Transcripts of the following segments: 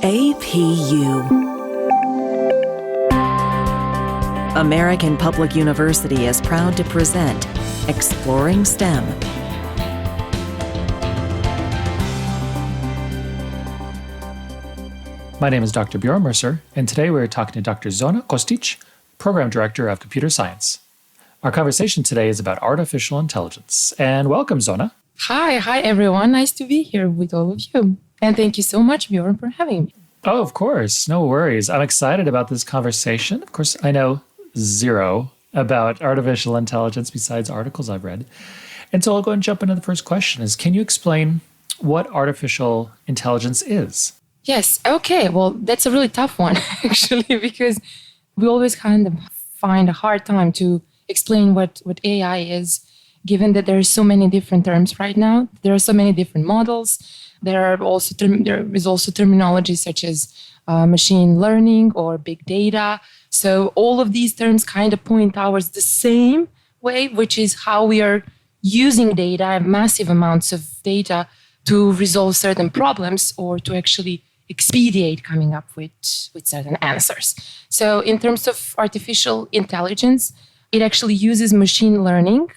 APU. American Public University is proud to present Exploring STEM. My name is Dr. Bjorn Mercer, and today we're talking to Dr. Zona Kostic, Program Director of Computer Science. Our conversation today is about artificial intelligence. And welcome, Zona. Hi everyone. Nice to be here with all of you. And thank you so much, Bjorn, for having me. Oh, of course. No worries. I'm excited about this conversation. Of course, I know zero about artificial intelligence besides articles I've read. And so I'll go and jump into the first question is, can you explain what artificial intelligence is? Yes. Okay. Well, that's a really tough one, actually, because we always kind of find a hard time to explain what AI is, given that there are so many different terms right now. There are so many different models. There is also terminology such as machine learning or big data. So all of these terms kind of point towards the same way, which is how we are using data, massive amounts of data, to resolve certain problems or to actually expedite coming up with certain answers. So in terms of artificial intelligence, it actually uses machine learning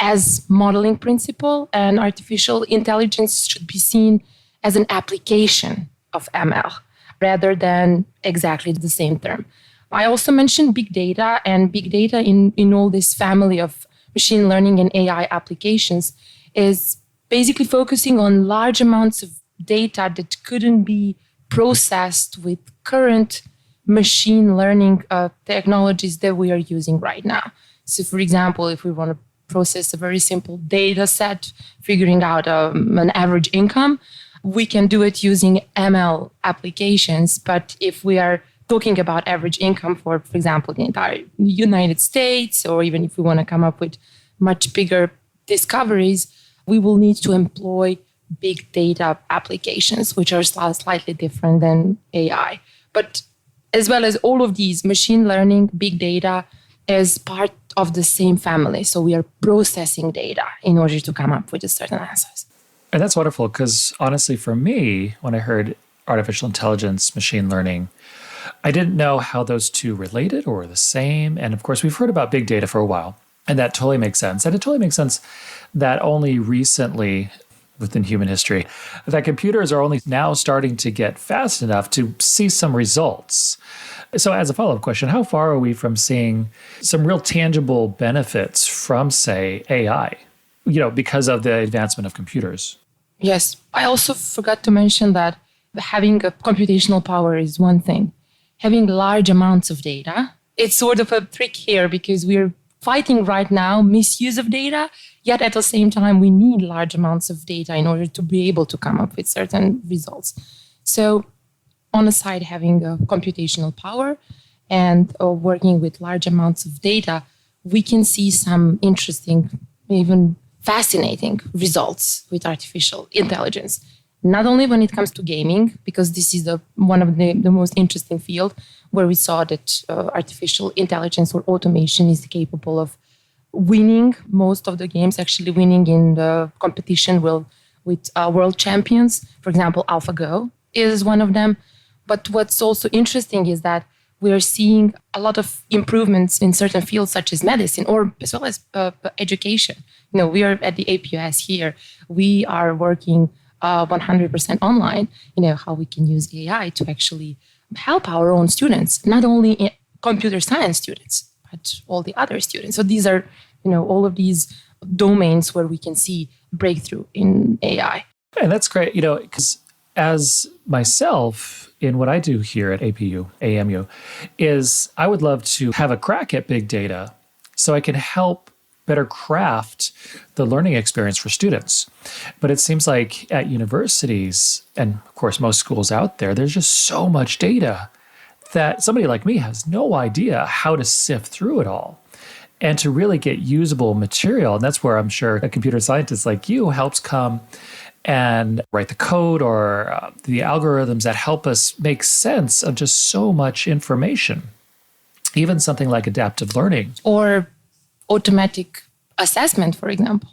as modeling principle, and artificial intelligence should be seen as an application of ML rather than exactly the same term. I also mentioned big data, and big data in all this family of machine learning and AI applications is basically focusing on large amounts of data that couldn't be processed with current machine learning technologies that we are using right now. So for example, if we want to process a very simple data set, figuring out an average income, we can do it using ML applications. But if we are talking about average income for example, the entire United States, or even if we want to come up with much bigger discoveries, we will need to employ big data applications, which are slightly different than AI. But as well as all of these, machine learning, big data is part of the same family. So we are processing data in order to come up with certain answers. And that's wonderful because honestly, for me, when I heard artificial intelligence, machine learning, I didn't know how those two related or were the same. And of course, we've heard about big data for a while, and that totally makes sense. And it totally makes sense that only recently within human history, that computers are only now starting to get fast enough to see some results. So as a follow-up question, how far are we from seeing some real tangible benefits from, say, AI, because of the advancement of computers? Yes. I also forgot to mention that having a computational power is one thing. Having large amounts of data, it's sort of a trick here because we're fighting right now misuse of data, yet at the same time, we need large amounts of data in order to be able to come up with certain results. So on the side, having a computational power and working with large amounts of data, we can see some interesting, even fascinating results with artificial intelligence. Not only when it comes to gaming, because this is one of the most interesting field where we saw that artificial intelligence or automation is capable of winning most of the games, actually winning in the competition with world champions. For example, AlphaGo is one of them. But what's also interesting is that we are seeing a lot of improvements in certain fields such as medicine or as well as education. We are at the APUS here. We are working 100% online, how we can use AI to actually help our own students, not only computer science students, but all the other students. So these are, all of these domains where we can see breakthrough in AI. And that's great, because as myself, in what I do here at AMU, is I would love to have a crack at big data so I can help better craft the learning experience for students. But it seems like at universities, and of course most schools out there, there's just so much data that somebody like me has no idea how to sift through it all and to really get usable material. And that's where I'm sure a computer scientist like you helps come and write the code or the algorithms that help us make sense of just so much information. Even something like adaptive learning. Or automatic assessment, for example.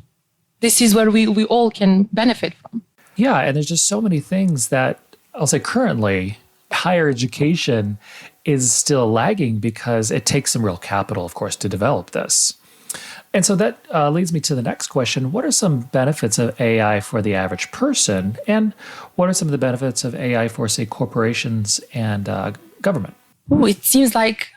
This is where we all can benefit from. Yeah, and there's just so many things that I'll say currently, higher education is still lagging because it takes some real capital, of course, to develop this. And so that leads me to the next question. What are some benefits of AI for the average person? And what are some of the benefits of AI for, say, corporations and government? Ooh, it seems like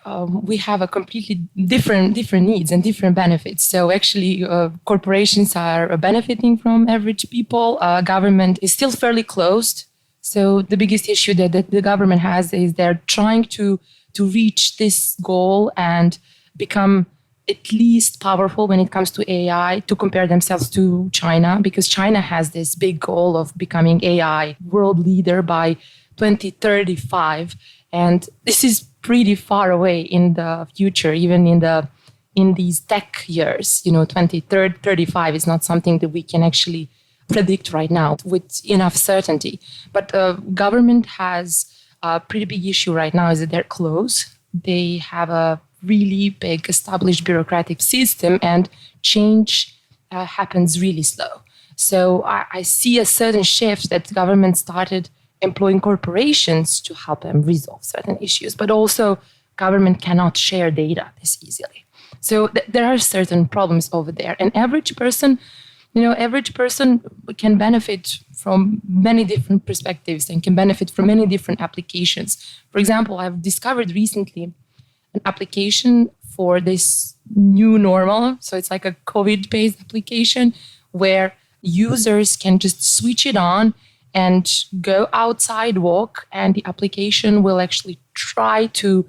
we have a completely different needs and different benefits. So actually, corporations are benefiting from average people. Government is still fairly closed. So the biggest issue that the government has is they're trying to reach this goal and become at least powerful when it comes to AI, to compare themselves to China, because China has this big goal of becoming AI world leader by 2035. And this is pretty far away in the future, even in these tech years. 2035 is not something that we can actually predict right now with enough certainty. But government has a pretty big issue right now is that they're close. They have a really big established bureaucratic system, and change happens really slow. So I see a certain shift that government started employing corporations to help them resolve certain issues, but also government cannot share data this easily. So there are certain problems over there. And average person can benefit from many different perspectives and can benefit from many different applications. For example, I've discovered recently an application for this new normal. So it's like a COVID-based application where users can just switch it on and go outside, walk, and the application will actually try to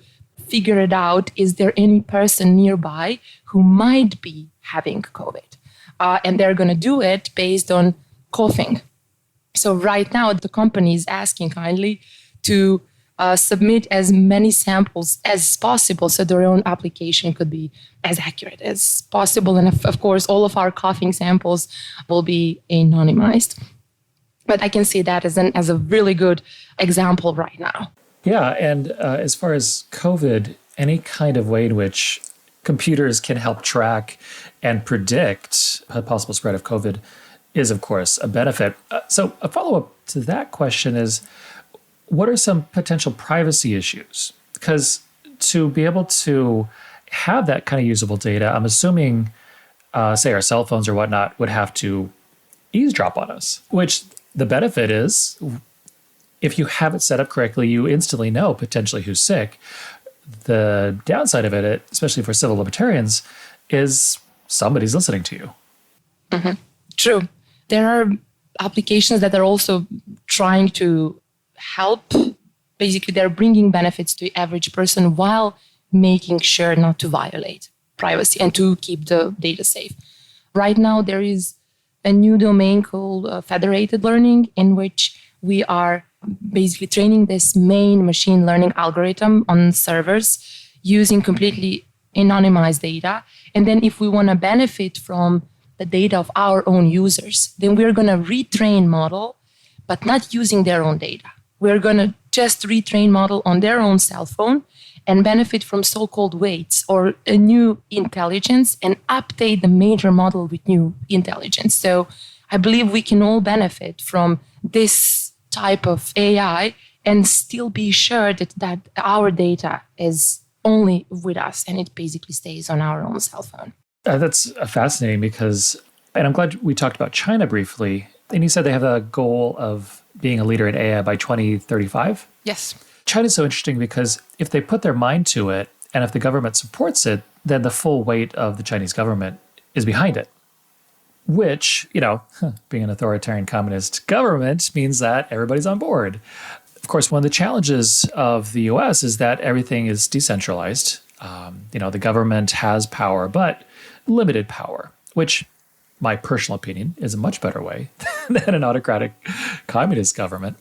figure it out. Is there any person nearby who might be having COVID? And they're going to do it based on coughing. So right now, the company is asking kindly to submit as many samples as possible so their own application could be as accurate as possible. And of course, all of our coughing samples will be anonymized. But I can see that as a really good example right now. Yeah, and as far as COVID, any kind of way in which computers can help track and predict a possible spread of COVID is, of course, a benefit. So a follow-up to that question is, what are some potential privacy issues? Because to be able to have that kind of usable data, I'm assuming, say, our cell phones or whatnot would have to eavesdrop on us, which the benefit is, if you have it set up correctly, you instantly know potentially who's sick. The downside of it, especially for civil libertarians, is somebody's listening to you. Mm-hmm. True. There are applications that are also trying to help. Basically, they're bringing benefits to the average person while making sure not to violate privacy and to keep the data safe. Right now, there is a new domain called federated learning, in which we are basically training this main machine learning algorithm on servers using completely anonymized data. And then if we want to benefit from the data of our own users, then we're going to retrain model, but not using their own data. We're going to just retrain model on their own cell phone and benefit from so-called weights or a new intelligence and update the major model with new intelligence. So I believe we can all benefit from this type of AI and still be sure that our data is only with us and it basically stays on our own cell phone. That's fascinating because, and I'm glad we talked about China briefly. And you said they have a goal of being a leader in AI by 2035? Yes. China's so interesting because if they put their mind to it and if the government supports it, then the full weight of the Chinese government is behind it. Which, being an authoritarian communist government means that everybody's on board. Of course, one of the challenges of the US is that everything is decentralized. The government has power, but limited power, which my personal opinion is a much better way than an autocratic communist government.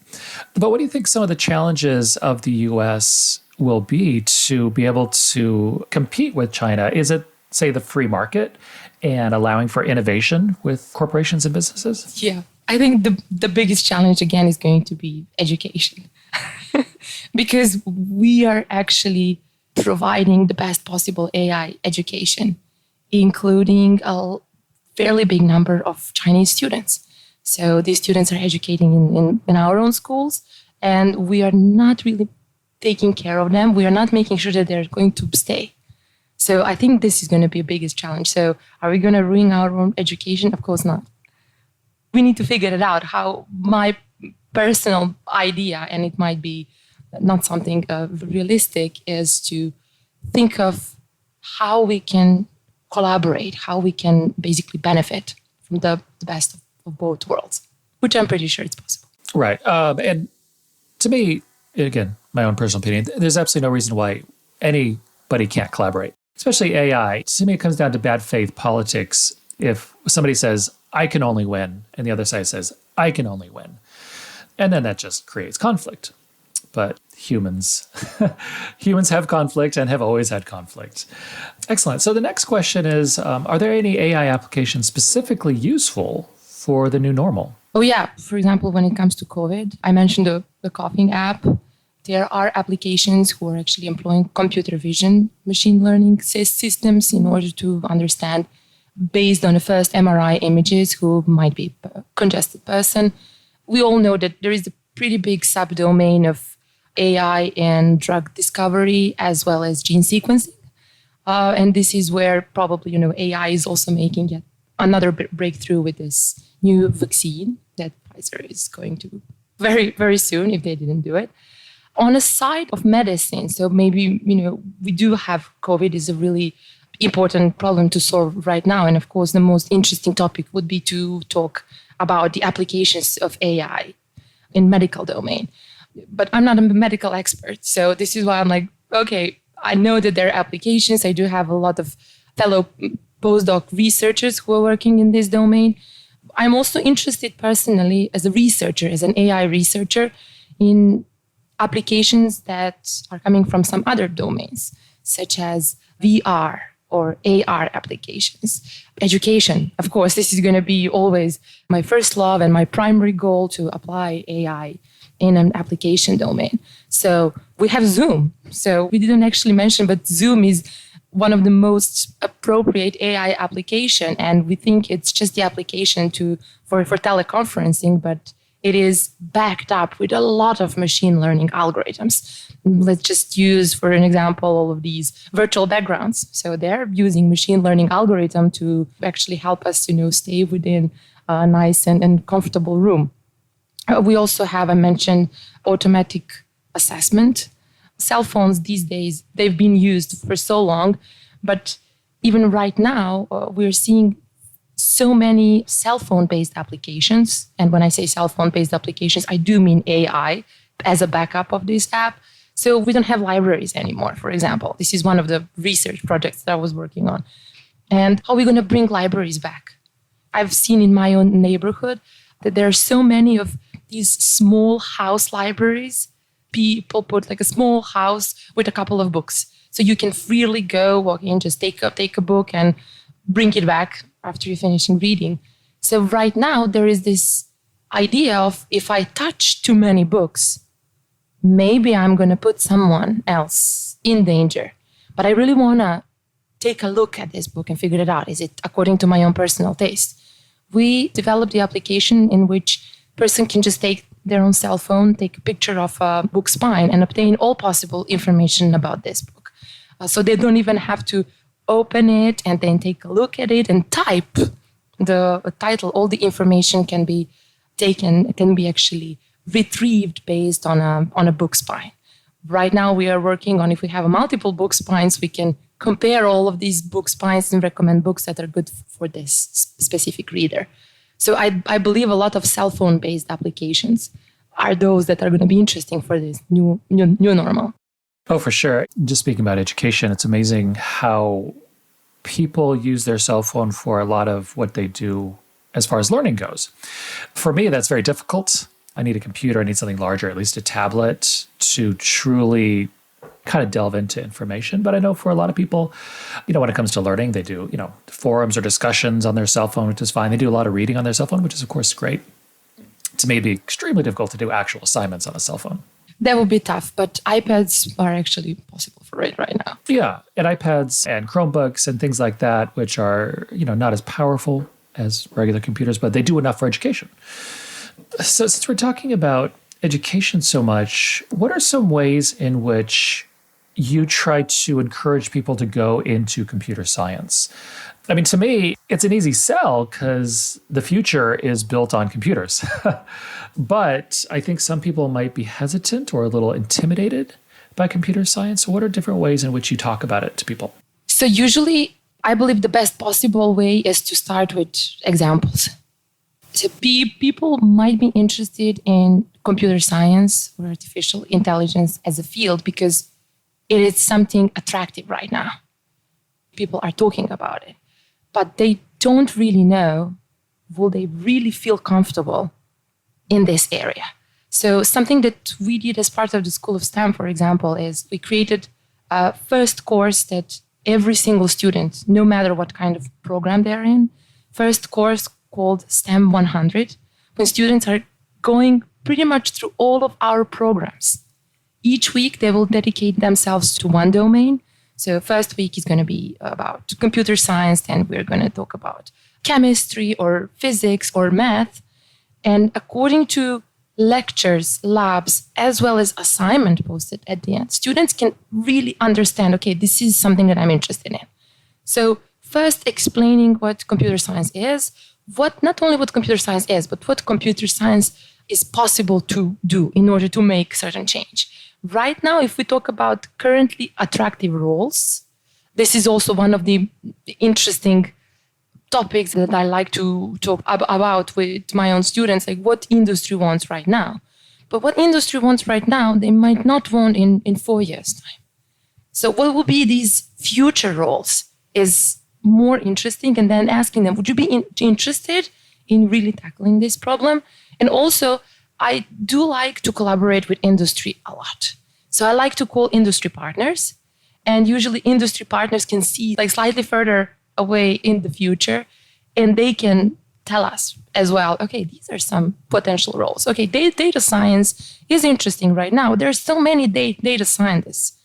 But what do you think some of the challenges of the US will be to be able to compete with China? Is it, say, the free market and allowing for innovation with corporations and businesses? Yeah, I think the biggest challenge, again, is going to be education. Because we are actually providing the best possible AI education, including a fairly big number of Chinese students. So these students are educating in our own schools, and we are not really taking care of them. We are not making sure that they're going to stay. So I think this is going to be a biggest challenge. So are we going to ruin our own education? Of course not. We need to figure it out. How my personal idea, and it might be not something realistic, is to think of how we can collaborate, how we can basically benefit from the best of both worlds, which I'm pretty sure it's possible. Right. And to me, again, my own personal opinion, there's absolutely no reason why anybody can't collaborate, especially AI. To me, it comes down to bad faith politics. If somebody says, I can only win, and the other side says, I can only win. And then that just creates conflict. But humans have conflict and have always had conflict. Excellent. So the next question is, are there any AI applications specifically useful for the new normal? Oh, yeah. For example, when it comes to COVID, I mentioned the coughing app. There are applications who are actually employing computer vision, machine learning systems in order to understand, based on the first MRI images, who might be a congested person. We all know that there is a pretty big subdomain of AI in drug discovery as well as gene sequencing. And this is where probably, AI is also making yet another breakthrough with this new vaccine that Pfizer is going to very, very soon, if they didn't do it. On a side of medicine, so maybe, we do have COVID is a really important problem to solve right now. And of course, the most interesting topic would be to talk about the applications of AI in medical domain. But I'm not a medical expert. So this is why I'm like, okay, I know that there are applications. I do have a lot of fellow postdoc researchers who are working in this domain. I'm also interested personally as a researcher, as an AI researcher, in applications that are coming from some other domains, such as VR or AR applications. Education, of course, this is going to be always my first love and my primary goal, to apply AI in an application domain. So we have Zoom. So we didn't actually mention, but Zoom is one of the most appropriate AI application. And we think it's just the application for teleconferencing, but it is backed up with a lot of machine learning algorithms. Let's just use, for an example, all of these virtual backgrounds. So they're using machine learning algorithm to actually help us, stay within a nice and comfortable room. We also have, I mentioned, automatic assessment. Cell phones these days, they've been used for so long, but even right now, we're seeing so many cell phone-based applications. And when I say cell phone-based applications, I do mean AI as a backup of this app. So we don't have libraries anymore, for example. This is one of the research projects that I was working on. And how are we going to bring libraries back? I've seen in my own neighborhood that there are so many of these small house libraries. People put like a small house with a couple of books. So you can freely go, walk in, just take a book and bring it back after you're finishing reading. So right now, there is this idea of, if I touch too many books, maybe I'm going to put someone else in danger. But I really want to take a look at this book and figure it out. Is it according to my own personal taste? We developed the application in which person can just take their own cell phone, take a picture of a book spine, and obtain all possible information about this book. So they don't even have to open it and then take a look at it and type the title. All the information can be taken, can be actually retrieved based on a book spine. Right now, we are working on, if we have multiple book spines, we can compare all of these book spines and recommend books that are good for this specific reader. So I believe a lot of cell phone-based applications are those that are going to be interesting for this new normal. Oh, for sure. Just speaking about education, it's amazing how people use their cell phone for a lot of what they do as far as learning goes. For me, that's very difficult. I need a computer. I need something larger, at least a tablet, to truly kind of delve into information. But I know for a lot of people, when it comes to learning, they do, forums or discussions on their cell phone, which is fine. They do a lot of reading on their cell phone, which is, of course, great. To me, it'd be extremely difficult to do actual assignments on a cell phone. That would be tough, but iPads are actually possible for it right now. Yeah, and iPads and Chromebooks and things like that, which are, not as powerful as regular computers, but they do enough for education. So since we're talking about education so much, what are some ways in which you try to encourage people to go into computer science? I mean, to me, it's an easy sell because the future is built on computers. But I think some people might be hesitant or a little intimidated by computer science. What are different ways in which you talk about it to people? So usually, I believe the best possible way is to start with examples. So people might be interested in computer science or artificial intelligence as a field because it is something attractive right now. People are talking about it, but they don't really know, will they really feel comfortable in this area? So something that we did as part of the School of STEM, for example, is we created a first course that every single student, no matter what kind of program they're in, first course called STEM 100, when students are going pretty much through all of our programs. Each week, they will dedicate themselves to one domain. So first week is going to be about computer science, then we're going to talk about chemistry or physics or math. And according to lectures, labs, as well as assignment posted at the end, students can really understand, okay, this is something that I'm interested in. So first explaining what computer science is, not only what computer science is, but what computer science is possible to do in order to make certain change. Right now, if we talk about currently attractive roles, this is also one of the interesting topics that I like to talk about with my own students, like what industry wants right now. But what industry wants right now, they might not want in 4 years' time. So what will be these future roles is more interesting, and then asking them, would you be interested in really tackling this problem? And also, I do like to collaborate with industry a lot. So I like to call industry partners, and usually industry partners can see like slightly further away in the future, and they can tell us as well, okay, these are some potential roles. Okay, data science is interesting right now. There are so many data scientists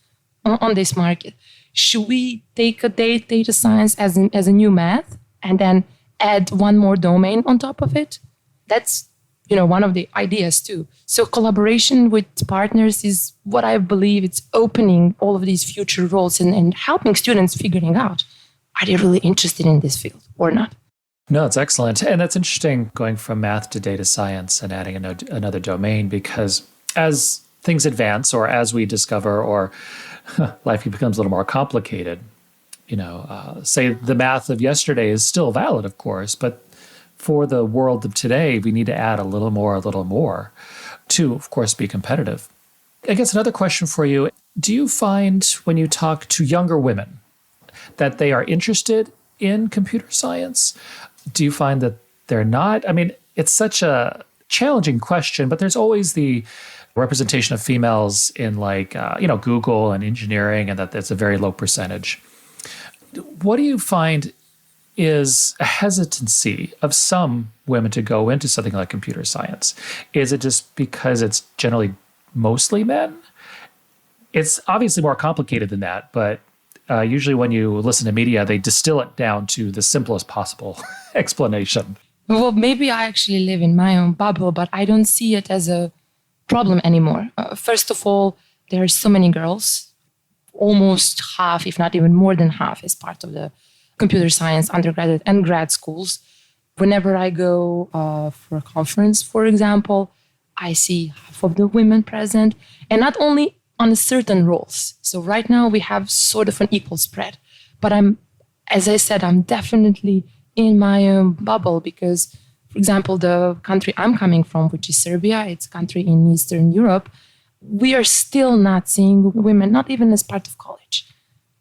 on this market. Should we take a data science as a new math and then add one more domain on top of it? That's one of the ideas too. So collaboration with partners is what I believe it's opening all of these future roles and helping students figuring out, are they really interested in this field or not? No, it's excellent. And that's interesting going from math to data science and adding another domain, because as things advance or as we discover or life becomes a little more complicated, say the math of yesterday is still valid, of course, but for the world of today, we need to add a little more to, of course, be competitive. I guess another question for you, do you find when you talk to younger women that they are interested in computer science? Do you find that they're not? I mean, it's such a challenging question, but there's always the representation of females in Google and engineering, and that's a very low percentage. What do you find is a hesitancy of some women to go into something like computer science? Is it just because it's generally mostly men? It's obviously more complicated than that, but usually when you listen to media, they distill it down to the simplest possible explanation. Well, maybe I actually live in my own bubble, but I don't see it as a problem anymore. First of all, there are so many girls, almost half, if not even more than half, is part of the computer science undergraduate and grad schools. Whenever I go for a conference, for example, I see half of the women present, and not only on certain roles. So right now we have sort of an equal spread, but as I said, I'm definitely in my own bubble because, for example, the country I'm coming from, which is Serbia, it's a country in Eastern Europe, we are still not seeing women, not even as part of college,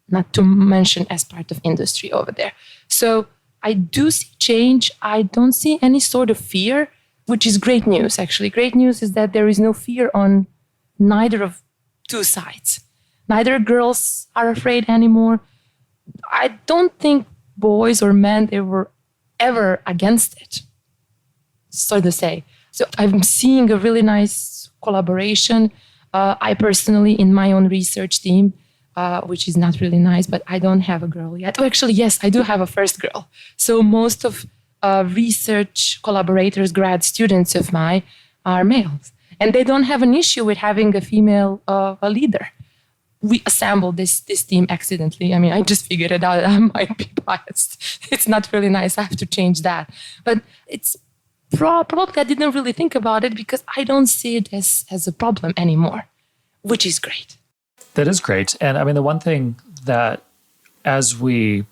not to mention as part of industry over there. So I do see change. I don't see any sort of fear, which is great news, actually. Great news is that there is no fear on neither of two sides. Neither girls are afraid anymore. I don't think boys or men, they were ever against it, so to say. So I'm seeing a really nice collaboration. I personally, in my own research team, which is not really nice, but I don't have a girl yet. Oh, actually, yes, I do have a first girl. So most of research collaborators, grad students of mine are males. And they don't have an issue with having a female a leader. We assembled this team accidentally. I mean, I just figured it out. I might be biased. It's not really nice. I have to change that. But it's probably I didn't really think about it because I don't see it as a problem anymore, which is great. That is great. And I mean, the one thing that as we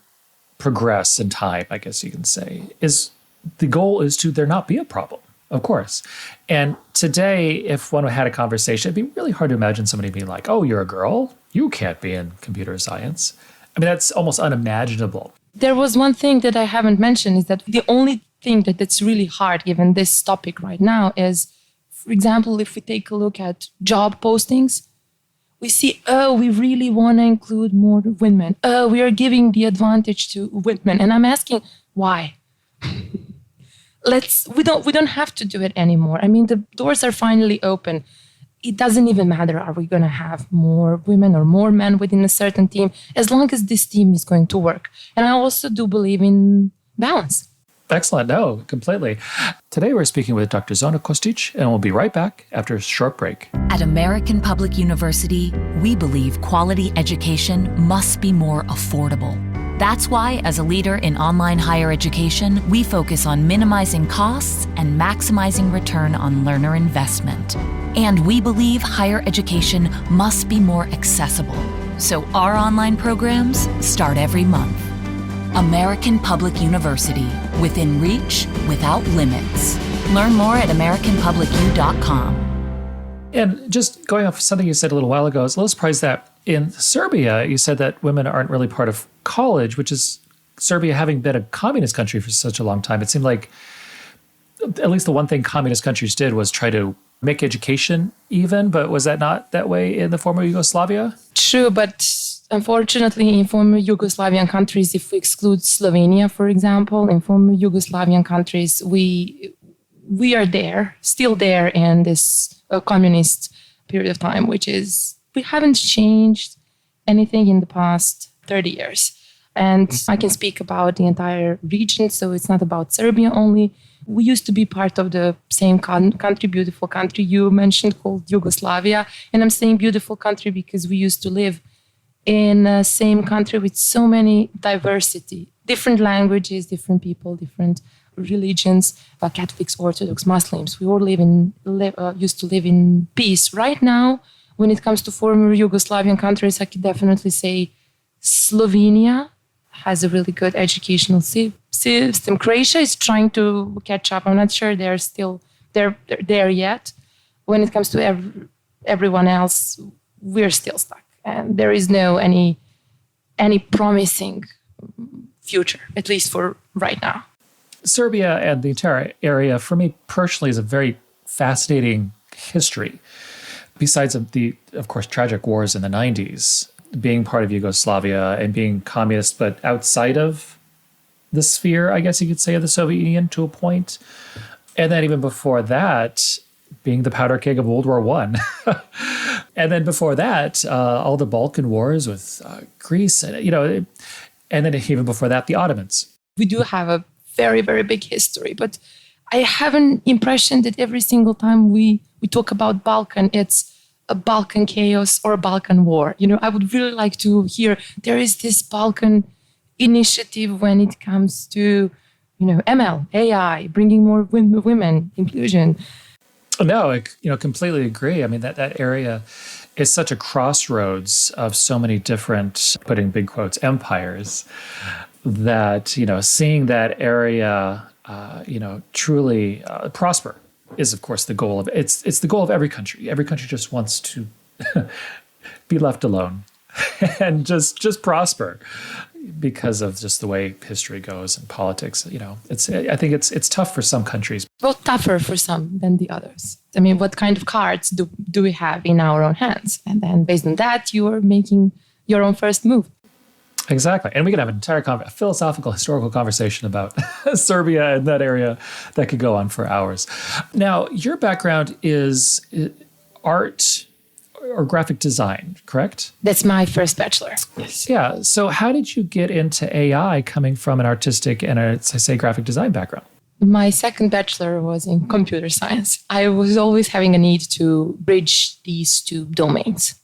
progress in time, I guess you can say, is the goal is to there not be a problem, of course. And today, if one had a conversation, it'd be really hard to imagine somebody being like, oh, you're a girl, you can't be in computer science. I mean, that's almost unimaginable. There was one thing that I haven't mentioned is that the only thing that's really hard, given this topic right now, is, for example, if we take a look at job postings, we see, oh, we really want to include more women. Oh, we are giving the advantage to women. And I'm asking, why? We don't have to do it anymore. I mean, the doors are finally open. It doesn't even matter, are we going to have more women or more men within a certain team, as long as this team is going to work. And I also do believe in balance. Excellent. No, completely. Today we're speaking with Dr. Zona Kostic, and we'll be right back after a short break. At American Public University, we believe quality education must be more affordable. That's why, as a leader in online higher education, we focus on minimizing costs and maximizing return on learner investment. And we believe higher education must be more accessible. So our online programs start every month. American Public University, within reach, without limits. Learn more at americanpublicu.com. And just going off something you said a little while ago, I was a little surprised that in Serbia, you said that women aren't really part of college, which is Serbia having been a communist country for such a long time. It seemed like at least the one thing communist countries did was try to make education even, but was that not that way in the former Yugoslavia? True, but unfortunately, in former Yugoslavian countries, if we exclude Slovenia, for example, in former Yugoslavian countries, we are there, still there in this communist period of time, which is, we haven't changed anything in the past 30 years. And I can speak about the entire region, so it's not about Serbia only. We used to be part of the same country, beautiful country you mentioned, called Yugoslavia. And I'm saying beautiful country because we used to live in the same country with so many diversity, different languages, different people, different religions, Catholics, Orthodox, Muslims. We all used to live in peace. Right now, when it comes to former Yugoslavian countries, I could definitely say Slovenia has a really good educational system. Croatia is trying to catch up. I'm not sure they're still there yet. When it comes to everyone else, we're still stuck, and there is no any promising future, at least for right now. Serbia and the entire area, for me personally, is a very fascinating history. Besides of course, tragic wars in the 90s, being part of Yugoslavia and being communist, but outside of the sphere, I guess you could say, of the Soviet Union to a point. And then even before that, being the powder keg of World War I. And then before that, all the Balkan wars with Greece, and then even before that, the Ottomans. We do have a very, very big history, but I have an impression that every single time we talk about Balkan, it's a Balkan chaos or a Balkan war. I would really like to hear there is this Balkan initiative when it comes to, ML, AI, bringing more women, inclusion. No, I completely agree. I mean, that area is such a crossroads of so many different, putting big quotes, empires, that, seeing that area, truly prosper is, of course, the goal of it's the goal of every country. Every country just wants to be left alone and just prosper because of just the way history goes and politics. I think it's tough for some countries. Well, tougher for some than the others. I mean, what kind of cards do we have in our own hands? And then based on that, you are making your own first move. Exactly. And we could have an entire philosophical, historical conversation about Serbia and that area that could go on for hours. Now, your background is art or graphic design, correct? That's my first bachelor. Yes. Yeah. So how did you get into AI coming from an artistic and graphic design background? My second bachelor was in computer science. I was always having a need to bridge these two domains.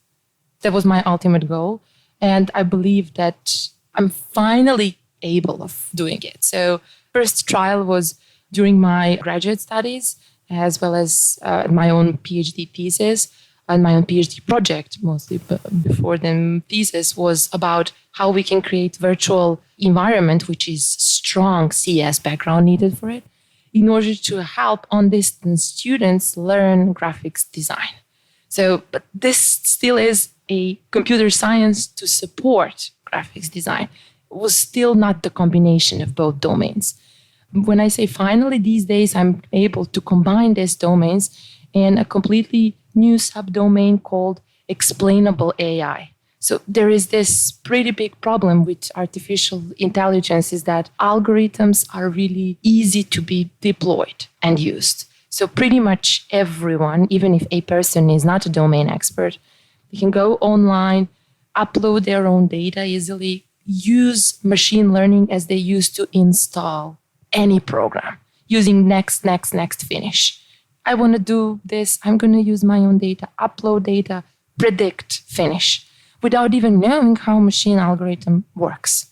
That was my ultimate goal. And I believe that I'm finally able of doing it. So first trial was during my graduate studies, as well as my own PhD thesis and my own PhD project, mostly before the thesis, was about how we can create virtual environment, which is strong CS background needed for it, in order to help on-distance students learn graphics design. So, but this still is a computer science to support graphics design. It was still not the combination of both domains. When I say finally these days, I'm able to combine these domains in a completely new subdomain called Explainable AI. So there is this pretty big problem with artificial intelligence is that algorithms are really easy to be deployed and used. So pretty much everyone, even if a person is not a domain expert, they can go online, upload their own data easily, use machine learning as they used to install any program using next, finish. I want to do this. I'm going to use my own data, upload data, predict, finish, without even knowing how machine algorithm works.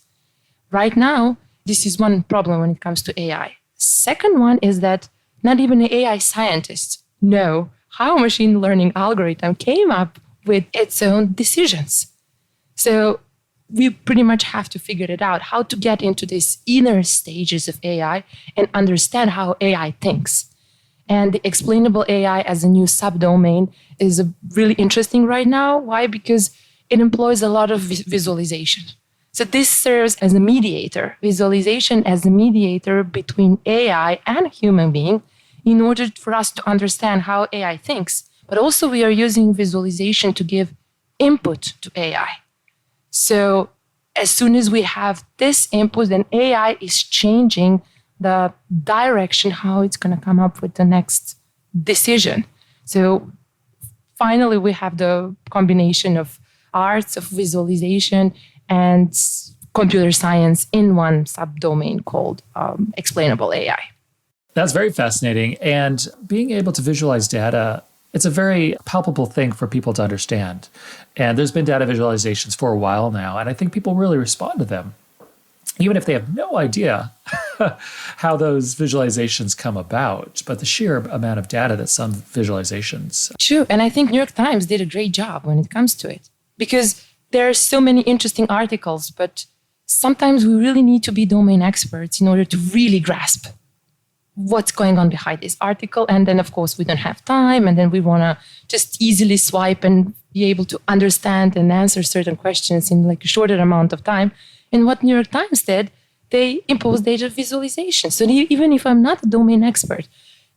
Right now, this is one problem when it comes to AI. Second one is that not even the AI scientists know how machine learning algorithm came up with its own decisions. So we pretty much have to figure it out, how to get into these inner stages of AI and understand how AI thinks. And the explainable AI as a new subdomain is really interesting right now. Why? Because it employs a lot of visualization. So this serves as a mediator, visualization as a mediator between AI and human being in order for us to understand how AI thinks. But also we are using visualization to give input to AI. So as soon as we have this input, then AI is changing the direction, how it's going to come up with the next decision. So finally, we have the combination of arts, of visualization, and computer science in one subdomain called explainable AI. That's very fascinating. And being able to visualize data, it's a very palpable thing for people to understand. And there's been data visualizations for a while now, and I think people really respond to them, even if they have no idea how those visualizations come about, but the sheer amount of data that some visualizations. True. And I think New York Times did a great job when it comes to it, because there are so many interesting articles, but sometimes we really need to be domain experts in order to really grasp what's going on behind this article. And then, of course, we don't have time. And then we want to just easily swipe and be able to understand and answer certain questions in like a shorter amount of time. And what New York Times did, they imposed data visualization. So even if I'm not a domain expert,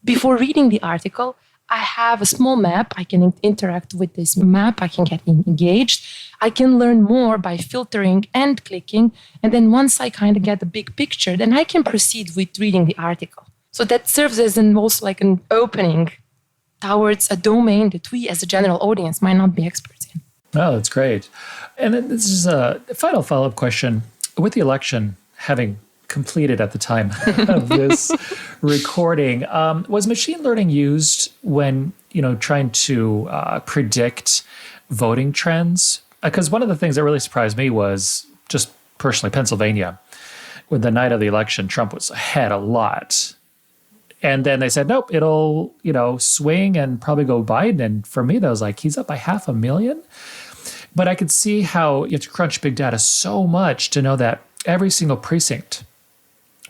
before reading the article, I have a small map. I can interact with this map. I can get engaged. I can learn more by filtering and clicking. And then once I kind of get the big picture, then I can proceed with reading the article. So that serves as also like an opening towards a domain that we as a general audience might not be experts in. Oh, that's great. And then this is a final follow-up question. With the election having completed at the time of this recording, was machine learning used when, trying to predict voting trends? Because one of the things that really surprised me was just personally Pennsylvania. With the night of the election, Trump was ahead a lot. And then they said, nope, it'll, swing and probably go Biden. And for me, that was like, he's up by 500,000. But I could see how you have to crunch big data so much to know that every single precinct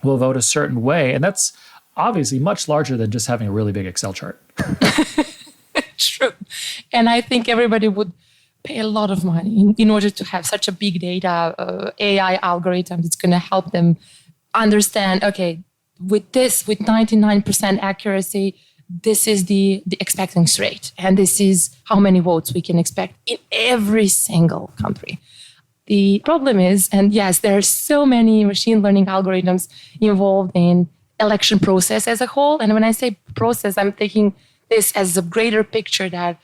will vote a certain way. And that's obviously much larger than just having a really big Excel chart. True. And I think everybody would pay a lot of money in order to have such a big data AI algorithm that's going to help them understand, okay, with 99% accuracy, this is the expectance rate. And this is how many votes we can expect in every single country. The problem is, and yes, there are so many machine learning algorithms involved in election process as a whole. And when I say process, I'm taking this as a greater picture that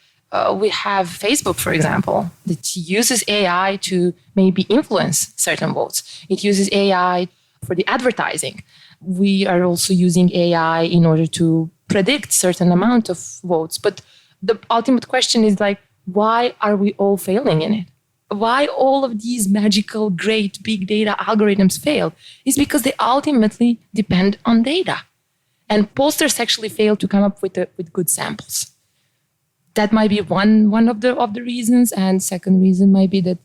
we have Facebook, for example, that uses AI to maybe influence certain votes. It uses AI for the advertising. We are also using AI in order to predict certain amount of votes. But the ultimate question is like, why are we all failing in it? Why all of these magical, great big data algorithms fail is because they ultimately depend on data. And pollsters actually fail to come up with good samples. That might be one of the reasons. And second reason might be that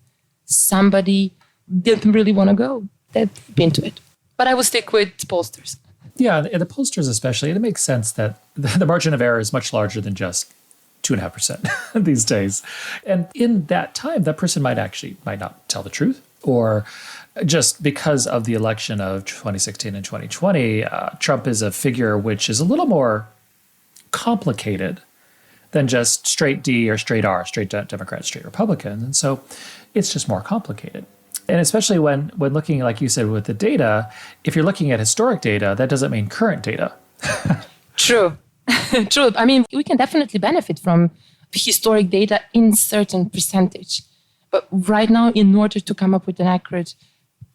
somebody didn't really want to go that deep into it. But I will stick with pollsters. Yeah, and the pollsters especially, it makes sense that the margin of error is much larger than just 2.5% these days. And in that time, that person might not tell the truth, or just because of the election of 2016 and 2020, Trump is a figure which is a little more complicated than just straight D or straight R, straight Democrat, straight Republican. And so it's just more complicated. And especially when looking, like you said, with the data, if you're looking at historic data, that doesn't mean current data. True. True. I mean, we can definitely benefit from historic data in certain percentage. But right now, in order to come up with an accurate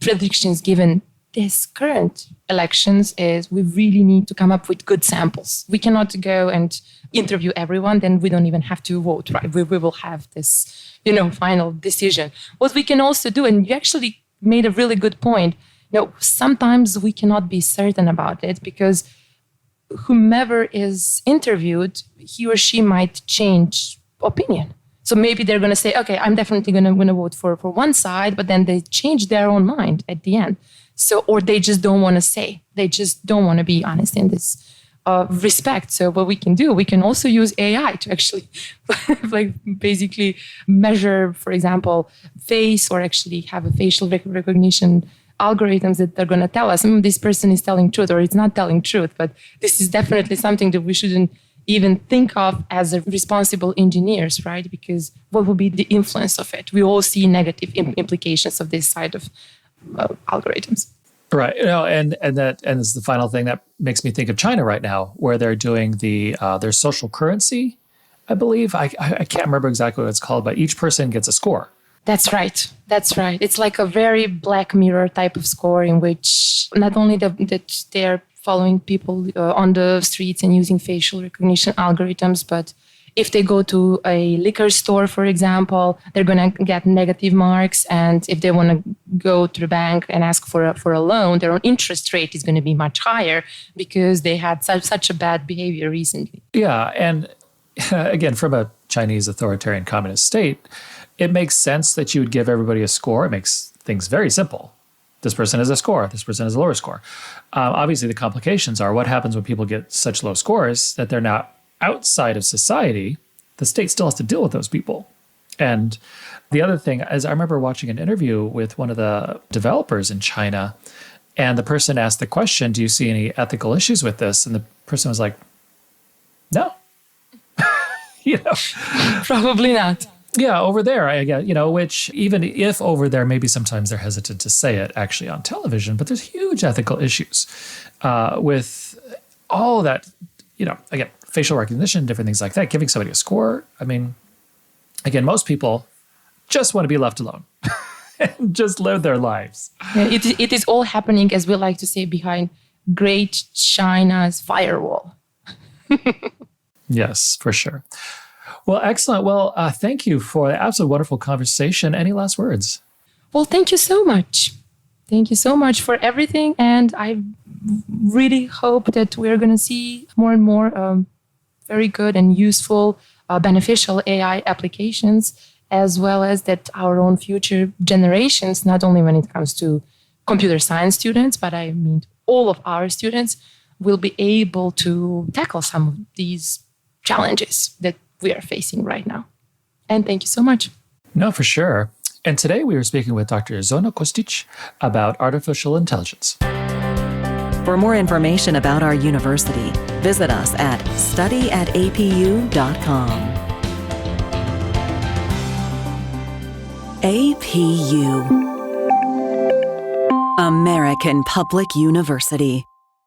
predictions given this current elections, is we really need to come up with good samples. We cannot go and interview everyone, then we don't even have to vote, right? We will have this, final decision. What we can also do, and you actually made a really good point, sometimes we cannot be certain about it because whomever is interviewed, he or she might change opinion. So maybe they're going to say, okay, I'm definitely going to vote for one side, but then they change their own mind at the end. So, or they just don't want to say, they just don't want to be honest in this respect. So what we can do, we can also use AI to actually basically measure, for example, face, or actually have a facial recognition algorithms that are going to tell us this person is telling truth or it's not telling truth. But this is definitely something that we shouldn't even think of as a responsible engineers, right? Because what will be the influence of it? We all see negative implications of this side of algorithms. Right. And this is the final thing that makes me think of China right now, where they're doing their social currency, I believe. I can't remember exactly what it's called, but each person gets a score. That's right. It's like a very Black Mirror type of score in which not only that they're following people on the streets and using facial recognition algorithms, but if they go to a liquor store, for example, they're going to get negative marks. And if they want to go to the bank and ask for a loan, their own interest rate is going to be much higher because they had such a bad behavior recently. Yeah. And again, from a Chinese authoritarian communist state, it makes sense that you would give everybody a score. It makes things very simple. This person has a score. This person has a lower score. Obviously, the complications are what happens when people get such low scores that they're not outside of society. The state still has to deal with those people. And the other thing is, I remember watching an interview with one of the developers in China, and the person asked the question, do you see any ethical issues with this? And the person was like, no. Probably not. Yeah, over there, I guess, which even if over there, maybe sometimes they're hesitant to say it actually on television, but there's huge ethical issues with all that, again, facial recognition, different things like that, giving somebody a score. I mean, again, most people just want to be left alone and just live their lives. Yeah, it is all happening, as we like to say, behind Great China's firewall. Yes, for sure. Well, excellent. Well, thank you for the absolute wonderful conversation. Any last words? Well, thank you so much. Thank you so much for everything. And I really hope that we're going to see more and more very good and useful, beneficial AI applications, as well as that our own future generations, not only when it comes to computer science students, but I mean all of our students, will be able to tackle some of these challenges that we are facing right now. And thank you so much. No, for sure. And today we were speaking with Dr. Zona Kostic about artificial intelligence. For more information about our university, visit us at studyatapu.com. APU, American Public University.